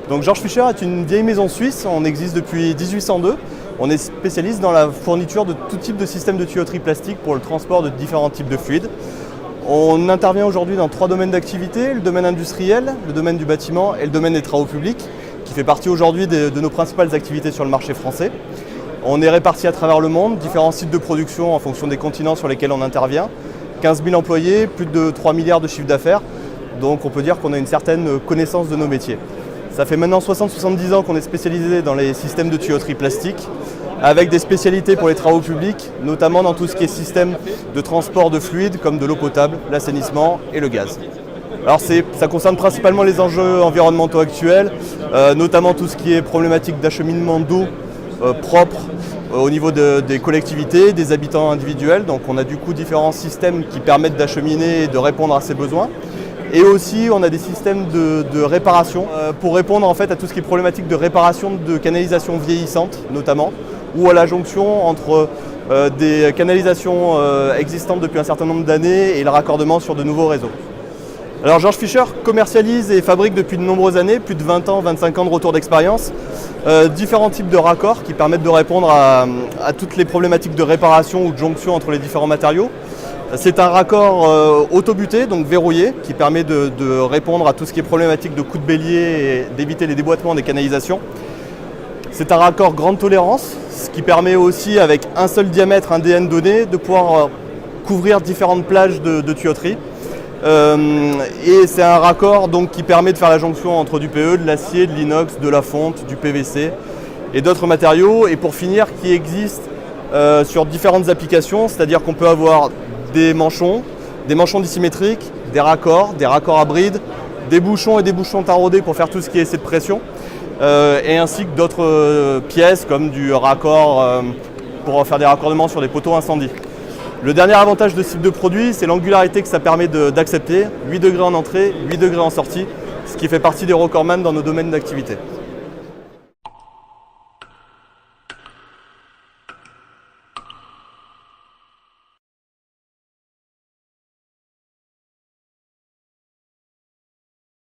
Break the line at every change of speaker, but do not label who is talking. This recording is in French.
Donc Georg Fischer est une vieille maison suisse, on existe depuis 1802. On est spécialiste dans la fourniture de tout type de systèmes de tuyauterie plastique pour le transport de différents types de fluides. On intervient aujourd'hui dans 3 domaines d'activité, le domaine industriel, le domaine du bâtiment et le domaine des travaux publics, qui fait partie aujourd'hui de nos principales activités sur le marché français. On est répartis à travers le monde, différents sites de production en fonction des continents sur lesquels on intervient. 15 000 employés, plus de 3 milliards de chiffre d'affaires, donc on peut dire qu'on a une certaine connaissance de nos métiers. Ça fait maintenant 60-70 ans qu'on est spécialisé dans les systèmes de tuyauterie plastique, avec des spécialités pour les travaux publics, notamment dans tout ce qui est système de transport de fluides comme de l'eau potable, l'assainissement et le gaz. Alors ça concerne principalement les enjeux environnementaux actuels, notamment tout ce qui est problématique d'acheminement d'eau propre au niveau des collectivités, des habitants individuels. Donc on a du coup différents systèmes qui permettent d'acheminer et de répondre à ces besoins. Et aussi on a des systèmes de réparation pour répondre en fait à tout ce qui est problématique de réparation de canalisations vieillissantes notamment, ou à la jonction entre des canalisations existantes depuis un certain nombre d'années et le raccordement sur de nouveaux réseaux. Alors Georg Fischer commercialise et fabrique depuis de nombreuses années, plus de 20 ans, 25 ans de retour d'expérience, différents types de raccords qui permettent de répondre à toutes les problématiques de réparation ou de jonction entre les différents matériaux. C'est un raccord auto-buté, donc verrouillé, qui permet de répondre à tout ce qui est problématique de coups de bélier et d'éviter les déboîtements des canalisations. C'est un raccord grande tolérance, ce qui permet aussi, avec un seul diamètre, un DN donné, de pouvoir couvrir différentes plages de tuyauterie. Et c'est un raccord donc, qui permet de faire la jonction entre du PE, de l'acier, de l'inox, de la fonte, du PVC et d'autres matériaux. Et pour finir, qui existe sur différentes applications, c'est-à-dire qu'on peut avoir des manchons dissymétriques, des raccords à bride, des bouchons et des bouchons taraudés pour faire tout ce qui est essai de pression, et ainsi que d'autres pièces comme du raccord pour faire des raccordements sur des poteaux incendie. Le dernier avantage de ce type de produit, c'est l'angularité que ça permet d'accepter, 8 degrés en entrée, 8 degrés en sortie, ce qui fait partie des recordman dans nos domaines d'activité.